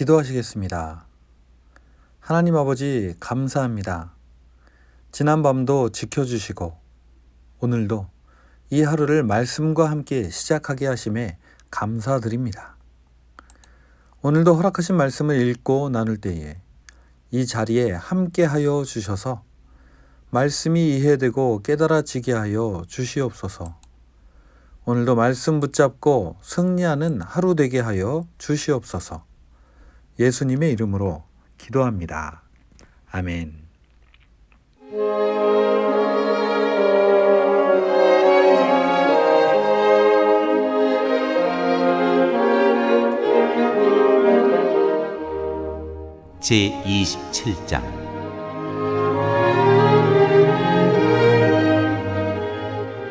기도하시겠습니다. 하나님 아버지, 감사합니다. 지난밤도 지켜주시고 오늘도 이 하루를 말씀과 함께 시작하게 하심에 감사드립니다. 오늘도 허락하신 말씀을 읽고 나눌 때에 이 자리에 함께하여 주셔서 말씀이 이해되고 깨달아지게 하여 주시옵소서. 오늘도 말씀 붙잡고 승리하는 하루 되게 하여 주시옵소서. 예수님의 이름으로 기도합니다. 아멘. 제27장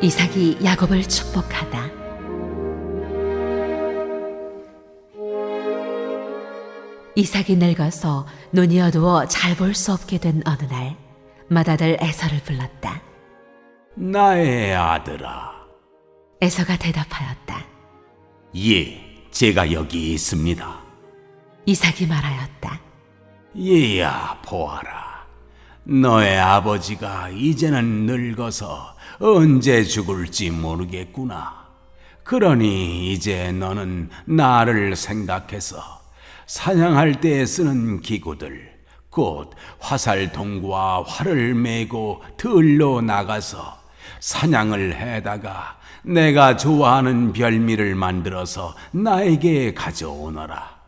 이삭이 야곱을 축복하다. 이삭이 늙어서 눈이 어두워 잘 볼 수 없게 된 어느 날, 맏아들 에서를 불렀다. 나의 아들아. 에서가 대답하였다. 예, 제가 여기 있습니다. 이삭이 말하였다. 얘야, 보아라. 너의 아버지가 이제는 늙어서 언제 죽을지 모르겠구나. 그러니 이제 너는 나를 생각해서 사냥할 때 쓰는 기구들, 곧 화살통과 활을 메고 들로 나가서 사냥을 해다가 내가 좋아하는 별미를 만들어서 나에게 가져오너라.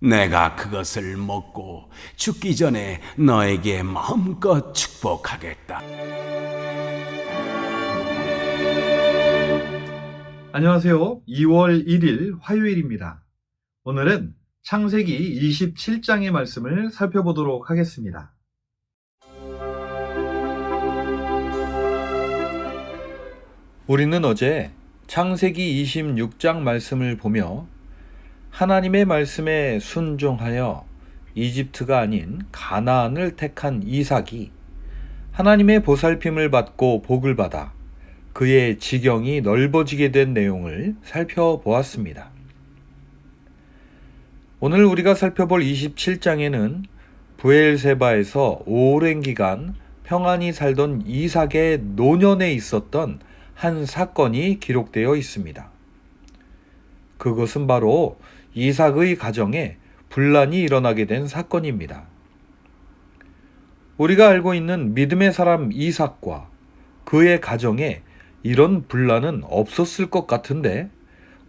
내가 그것을 먹고 죽기 전에 너에게 마음껏 축복하겠다. 안녕하세요. 2월 1일 화요일입니다. 오늘은 창세기 27장의 말씀을 살펴보도록 하겠습니다. 우리는 어제 창세기 26장 말씀을 보며 하나님의 말씀에 순종하여 이집트가 아닌 가나안을 택한 이삭이 하나님의 보살핌을 받고 복을 받아 그의 지경이 넓어지게 된 내용을 살펴보았습니다. 오늘 우리가 살펴볼 27장에는 브엘세바에서 오랜 기간 평안히 살던 이삭의 노년에 있었던 한 사건이 기록되어 있습니다. 그것은 바로 이삭의 가정에 분란이 일어나게 된 사건입니다. 우리가 알고 있는 믿음의 사람 이삭과 그의 가정에 이런 분란은 없었을 것 같은데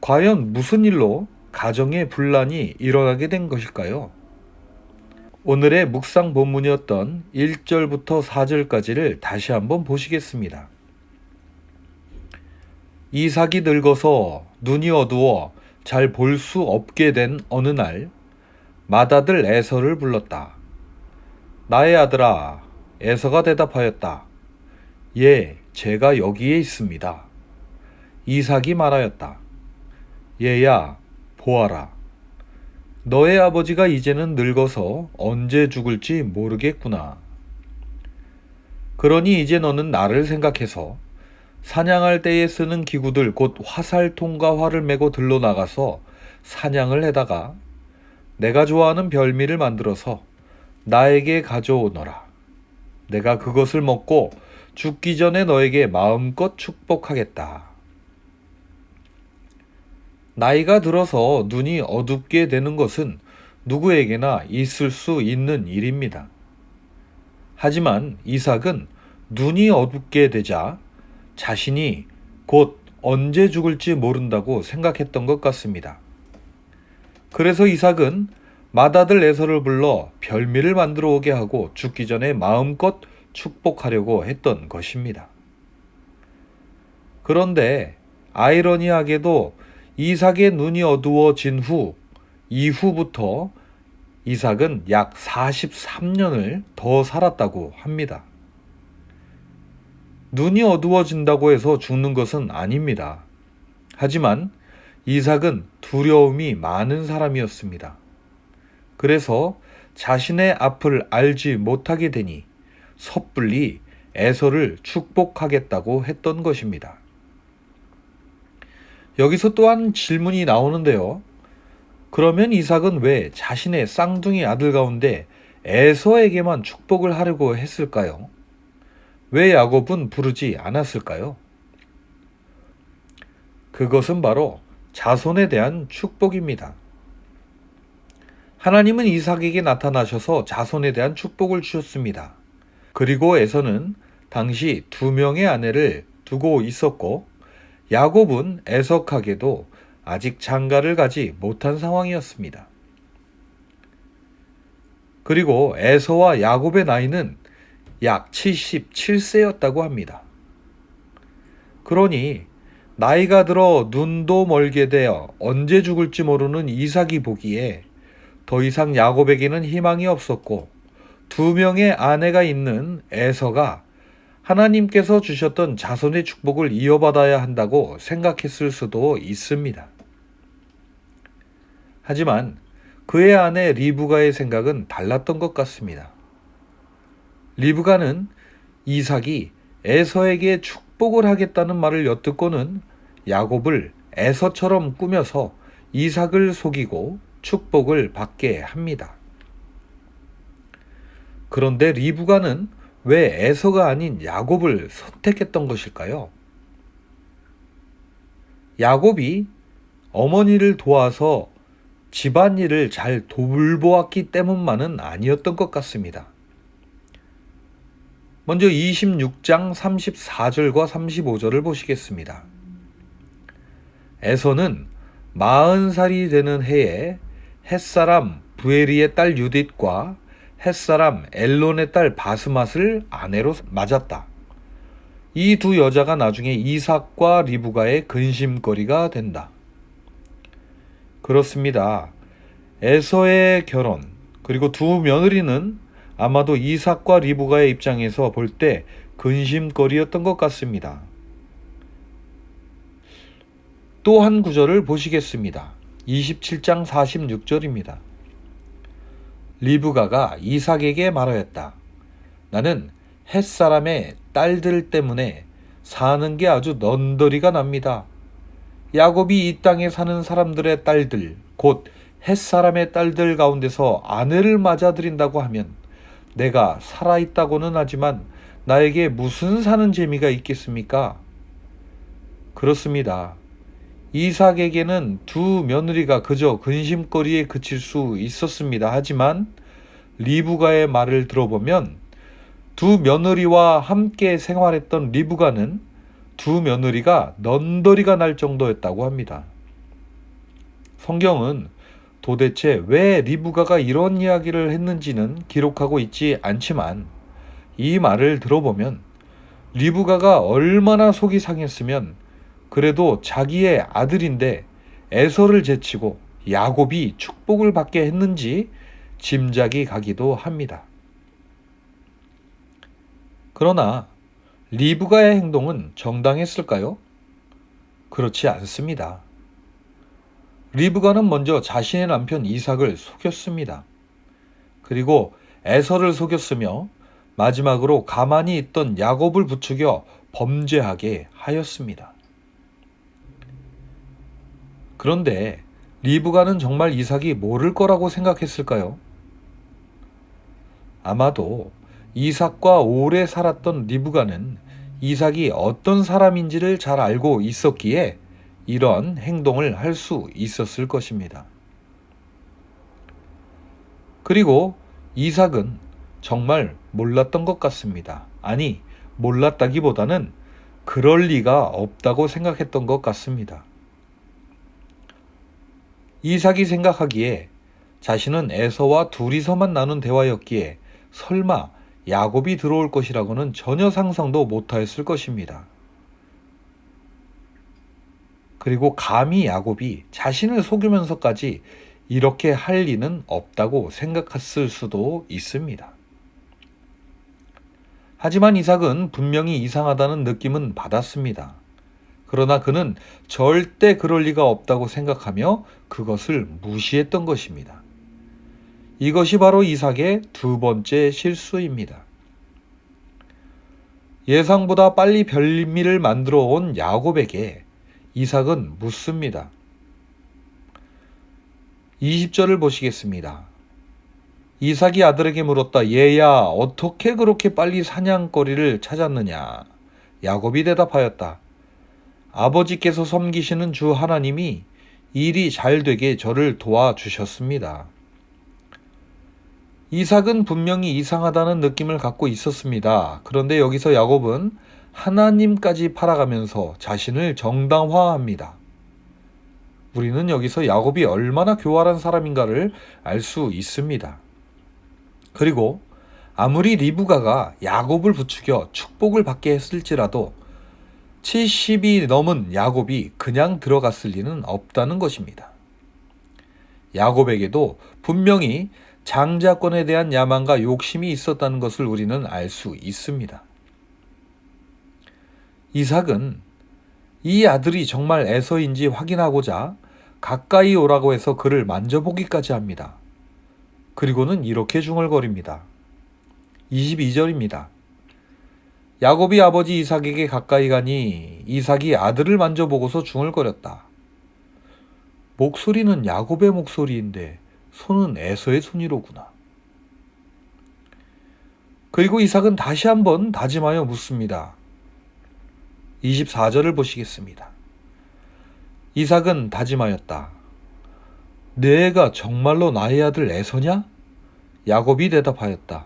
과연 무슨 일로 가정의 분란이 일어나게 된 것일까요? 오늘의 묵상 본문이었던 1절부터 4절까지를 다시 한번 보시겠습니다. 이삭이 늙어서 눈이 어두워 잘 볼 수 없게 된 어느 날, 맏아들 에서를 불렀다. 나의 아들아. 에서가 대답하였다. 예, 제가 여기에 있습니다. 이삭이 말하였다. 얘야, 보아라. 너의 아버지가 이제는 늙어서 언제 죽을지 모르겠구나. 그러니 이제 너는 나를 생각해서 사냥할 때에 쓰는 기구들, 곧 화살통과 활을 메고 들로 나가서 사냥을 해다가 내가 좋아하는 별미를 만들어서 나에게 가져오너라. 내가 그것을 먹고 죽기 전에 너에게 마음껏 축복하겠다. 나이가 들어서 눈이 어둡게 되는 것은 누구에게나 있을 수 있는 일입니다. 하지만 이삭은 눈이 어둡게 되자 자신이 곧 언제 죽을지 모른다고 생각했던 것 같습니다. 그래서 이삭은 맏아들 에서를 불러 별미를 만들어 오게 하고 죽기 전에 마음껏 축복하려고 했던 것입니다. 그런데 아이러니하게도 이삭의 눈이 어두워진 이후부터 이삭은 약 43년을 더 살았다고 합니다. 눈이 어두워진다고 해서 죽는 것은 아닙니다. 하지만 이삭은 두려움이 많은 사람이었습니다. 그래서 자신의 앞을 알지 못하게 되니 섣불리 에서를 축복하겠다고 했던 것입니다. 여기서 또한 질문이 나오는데요. 그러면 이삭은 왜 자신의 쌍둥이 아들 가운데 에서에게만 축복을 하려고 했을까요? 왜 야곱은 부르지 않았을까요? 그것은 바로 자손에 대한 축복입니다. 하나님은 이삭에게 나타나셔서 자손에 대한 축복을 주셨습니다. 그리고 에서는 당시 2명의 아내를 두고 있었고 야곱은 애석하게도 아직 장가를 가지 못한 상황이었습니다. 그리고 에서와 야곱의 나이는 약 77세였다고 합니다. 그러니 나이가 들어 눈도 멀게 되어 언제 죽을지 모르는 이삭이 보기에 더 이상 야곱에게는 희망이 없었고 2명의 아내가 있는 에서가 하나님께서 주셨던 자손의 축복을 이어받아야 한다고 생각했을 수도 있습니다. 하지만 그의 아내 리브가의 생각은 달랐던 것 같습니다. 리브가는 이삭이 에서에게 축복을 하겠다는 말을 엿듣고는 야곱을 에서처럼 꾸며서 이삭을 속이고 축복을 받게 합니다. 그런데 리브가는 왜 에서가 아닌 야곱을 선택했던 것일까요? 야곱이 어머니를 도와서 집안일을 잘 돌보았기 때문만은 아니었던 것 같습니다. 먼저 26장 34절과 35절을 보시겠습니다. 에서는 40살이 되는 해에 햇사람 부에리의 딸 유딧과 햇사람 엘론의 딸 바스맛을 아내로 맞았다. 이 두 여자가 나중에 이삭과 리브가의 근심거리가 된다. 그렇습니다. 에서의 결혼 그리고 두 며느리는 아마도 이삭과 리브가의 입장에서 볼 때 근심거리였던 것 같습니다. 또 한 구절을 보시겠습니다. 27장 46절입니다. 리브가가 이삭에게 말하였다. 나는 햇사람의 딸들 때문에 사는 게 아주 넌더리가 납니다. 야곱이 이 땅에 사는 사람들의 딸들, 곧 햇사람의 딸들 가운데서 아내를 맞아들인다고 하면 내가 살아있다고는 하지만 나에게 무슨 사는 재미가 있겠습니까? 그렇습니다. 이삭에게는 두 며느리가 그저 근심거리에 그칠 수 있었습니다. 하지만 리브가의 말을 들어보면 두 며느리와 함께 생활했던 리브가는 두 며느리가 넌더리가 날 정도였다고 합니다. 성경은 도대체 왜 리브가가 이런 이야기를 했는지는 기록하고 있지 않지만 이 말을 들어보면 리브가가 얼마나 속이 상했으면 그래도 자기의 아들인데 에서를 제치고 야곱이 축복을 받게 했는지 짐작이 가기도 합니다. 그러나 리브가의 행동은 정당했을까요? 그렇지 않습니다. 리브가는 먼저 자신의 남편 이삭을 속였습니다. 그리고 에서를 속였으며 마지막으로 가만히 있던 야곱을 부추겨 범죄하게 하였습니다. 그런데 리브가는 정말 이삭이 모를 거라고 생각했을까요? 아마도 이삭과 오래 살았던 리브가는 이삭이 어떤 사람인지를 잘 알고 있었기에 이런 행동을 할 수 있었을 것입니다. 그리고 이삭은 정말 몰랐던 것 같습니다. 아니, 몰랐다기보다는 그럴 리가 없다고 생각했던 것 같습니다. 이삭이 생각하기에 자신은 에서와 둘이서만 나눈 대화였기에 설마 야곱이 들어올 것이라고는 전혀 상상도 못하였을 것입니다. 그리고 감히 야곱이 자신을 속이면서까지 이렇게 할 리는 없다고 생각했을 수도 있습니다. 하지만 이삭은 분명히 이상하다는 느낌은 받았습니다. 그러나 그는 절대 그럴 리가 없다고 생각하며 그것을 무시했던 것입니다. 이것이 바로 이삭의 두 번째 실수입니다. 예상보다 빨리 별미를 만들어 온 야곱에게 이삭은 묻습니다. 20절을 보시겠습니다. 이삭이 아들에게 물었다. 얘야, 어떻게 그렇게 빨리 사냥거리를 찾았느냐? 야곱이 대답하였다. 아버지께서 섬기시는 주 하나님이 일이 잘 되게 저를 도와주셨습니다. 이삭은 분명히 이상하다는 느낌을 갖고 있었습니다. 그런데 여기서 야곱은 하나님까지 팔아가면서 자신을 정당화합니다. 우리는 여기서 야곱이 얼마나 교활한 사람인가를 알 수 있습니다. 그리고 아무리 리브가가 야곱을 부추겨 축복을 받게 했을지라도 70이 넘은 야곱이 그냥 들어갔을 리는 없다는 것입니다. 야곱에게도 분명히 장자권에 대한 야망과 욕심이 있었다는 것을 우리는 알 수 있습니다. 이삭은 이 아들이 정말 에서인지 확인하고자 가까이 오라고 해서 그를 만져보기까지 합니다. 그리고는 이렇게 중얼거립니다. 22절입니다. 야곱이 아버지 이삭에게 가까이 가니 이삭이 아들을 만져보고서 중얼거렸다. 목소리는 야곱의 목소리인데 손은 에서의 손이로구나. 그리고 이삭은 다시 한번 다짐하여 묻습니다. 24절을 보시겠습니다. 이삭은 다짐하였다. 내가 정말로 나의 아들 에서냐? 야곱이 대답하였다.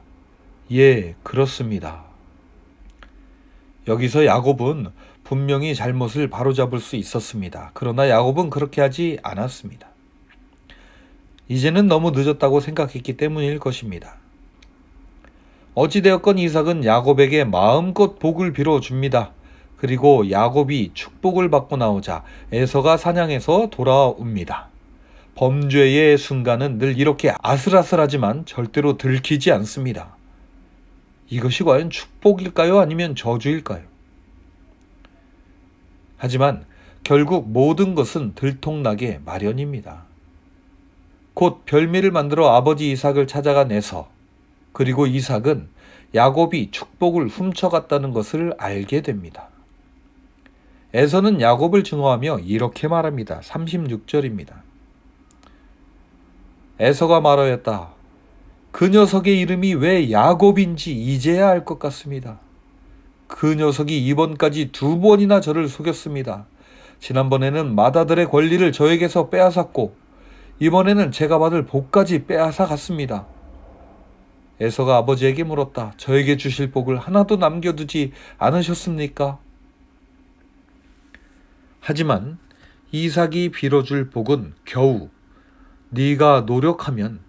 예, 그렇습니다. 여기서 야곱은 분명히 잘못을 바로잡을 수 있었습니다. 그러나 야곱은 그렇게 하지 않았습니다. 이제는 너무 늦었다고 생각했기 때문일 것입니다. 어찌되었건 이삭은 야곱에게 마음껏 복을 빌어줍니다. 그리고 야곱이 축복을 받고 나오자 에서가 사냥해서 돌아옵니다. 범죄의 순간은 늘 이렇게 아슬아슬하지만 절대로 들키지 않습니다. 이것이 과연 축복일까요? 아니면 저주일까요? 하지만 결국 모든 것은 들통나게 마련입니다. 곧 별미를 만들어 아버지 이삭을 찾아간 에서, 그리고 이삭은 야곱이 축복을 훔쳐갔다는 것을 알게 됩니다. 에서는 야곱을 증오하며 이렇게 말합니다. 36절입니다. 에서가 말하였다. 그 녀석의 이름이 왜 야곱인지 이제야 알 것 같습니다. 그 녀석이 이번까지 2번이나 저를 속였습니다. 지난번에는 맏아들의 권리를 저에게서 빼앗았고 이번에는 제가 받을 복까지 빼앗아 갔습니다. 에서가 아버지에게 물었다. 저에게 주실 복을 하나도 남겨두지 않으셨습니까? 하지만 이삭이 빌어줄 복은 겨우 네가 노력하면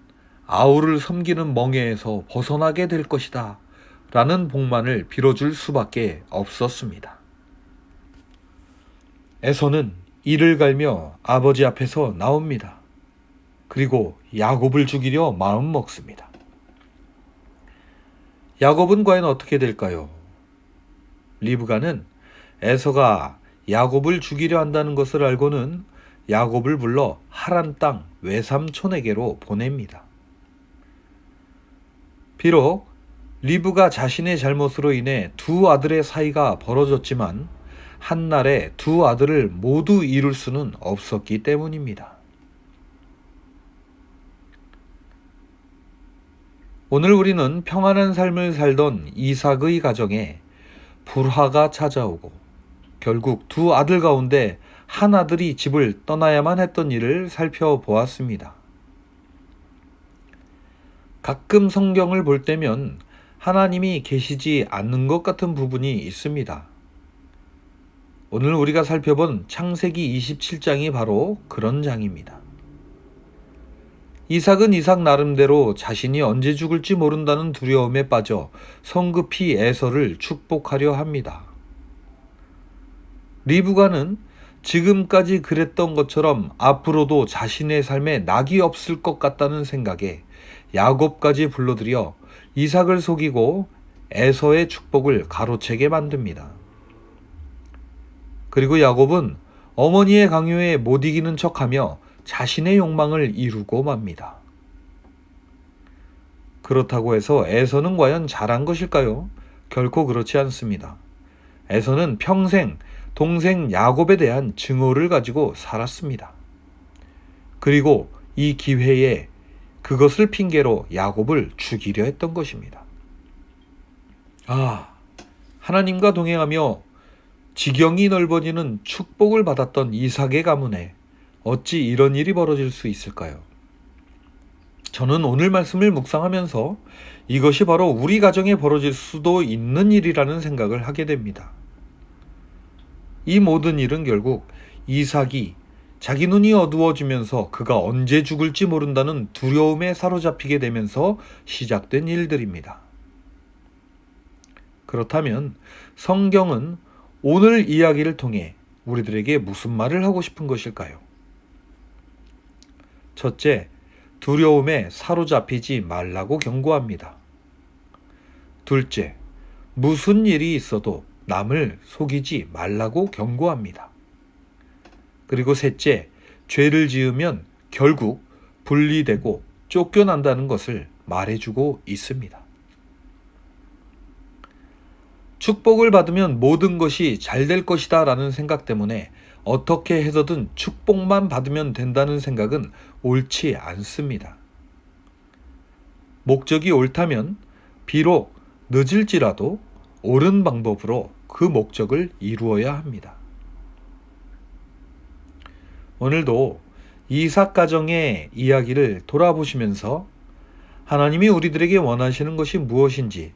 아우를 섬기는 멍에에서 벗어나게 될 것이다 라는 복만을 빌어줄 수밖에 없었습니다. 에서는 이를 갈며 아버지 앞에서 나옵니다. 그리고 야곱을 죽이려 마음 먹습니다. 야곱은 과연 어떻게 될까요? 리브가는 에서가 야곱을 죽이려 한다는 것을 알고는 야곱을 불러 하란 땅 외삼촌에게로 보냅니다. 비록 리브가 자신의 잘못으로 인해 2 아들의 사이가 벌어졌지만 한날에 2 아들을 모두 이룰 수는 없었기 때문입니다. 오늘 우리는 평안한 삶을 살던 이삭의 가정에 불화가 찾아오고 결국 2 아들 가운데 한 아들이 집을 떠나야만 했던 일을 살펴보았습니다. 가끔 성경을 볼 때면 하나님이 계시지 않는 것 같은 부분이 있습니다. 오늘 우리가 살펴본 창세기 27장이 바로 그런 장입니다. 이삭은 이삭 나름대로 자신이 언제 죽을지 모른다는 두려움에 빠져 성급히 에서를 축복하려 합니다. 리브가는 지금까지 그랬던 것처럼 앞으로도 자신의 삶에 낙이 없을 것 같다는 생각에 야곱까지 불러들여 이삭을 속이고 에서의 축복을 가로채게 만듭니다. 그리고 야곱은 어머니의 강요에 못 이기는 척하며 자신의 욕망을 이루고 맙니다. 그렇다고 해서 에서는 과연 잘한 것일까요? 결코 그렇지 않습니다. 에서는 평생 동생 야곱에 대한 증오를 가지고 살았습니다. 그리고 이 기회에 그것을 핑계로 야곱을 죽이려 했던 것입니다. 하나님과 동행하며 지경이 넓어지는 축복을 받았던 이삭의 가문에 어찌 이런 일이 벌어질 수 있을까요? 저는 오늘 말씀을 묵상하면서 이것이 바로 우리 가정에 벌어질 수도 있는 일이라는 생각을 하게 됩니다. 이 모든 일은 결국 이삭이 자기 눈이 어두워지면서 그가 언제 죽을지 모른다는 두려움에 사로잡히게 되면서 시작된 일들입니다. 그렇다면 성경은 오늘 이야기를 통해 우리들에게 무슨 말을 하고 싶은 것일까요? 첫째, 두려움에 사로잡히지 말라고 경고합니다. 둘째, 무슨 일이 있어도 남을 속이지 말라고 경고합니다. 그리고 셋째, 죄를 지으면 결국 분리되고 쫓겨난다는 것을 말해주고 있습니다. 축복을 받으면 모든 것이 잘 될 것이다 라는 생각 때문에 어떻게 해서든 축복만 받으면 된다는 생각은 옳지 않습니다. 목적이 옳다면 비록 늦을지라도 옳은 방법으로 그 목적을 이루어야 합니다. 오늘도 이삭 가정의 이야기를 돌아보시면서 하나님이 우리들에게 원하시는 것이 무엇인지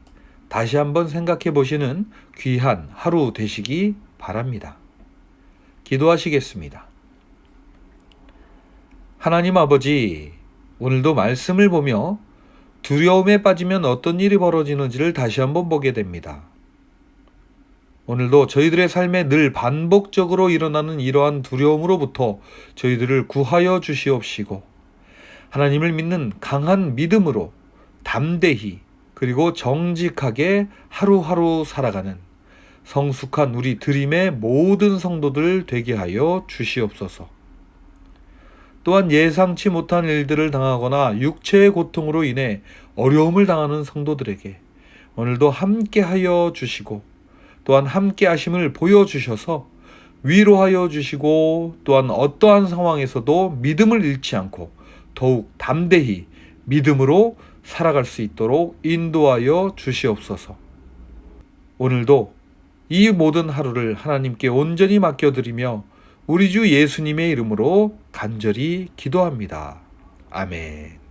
다시 한번 생각해 보시는 귀한 하루 되시기 바랍니다. 기도하시겠습니다. 하나님 아버지, 오늘도 말씀을 보며 두려움에 빠지면 어떤 일이 벌어지는지를 다시 한번 보게 됩니다. 오늘도 저희들의 삶에 늘 반복적으로 일어나는 이러한 두려움으로부터 저희들을 구하여 주시옵시고 하나님을 믿는 강한 믿음으로 담대히 그리고 정직하게 하루하루 살아가는 성숙한 우리 드림의 모든 성도들 되게 하여 주시옵소서. 또한 예상치 못한 일들을 당하거나 육체의 고통으로 인해 어려움을 당하는 성도들에게 오늘도 함께하여 주시고 또한 함께 하심을 보여주셔서 위로하여 주시고 또한 어떠한 상황에서도 믿음을 잃지 않고 더욱 담대히 믿음으로 살아갈 수 있도록 인도하여 주시옵소서. 오늘도 이 모든 하루를 하나님께 온전히 맡겨드리며 우리 주 예수님의 이름으로 간절히 기도합니다. 아멘.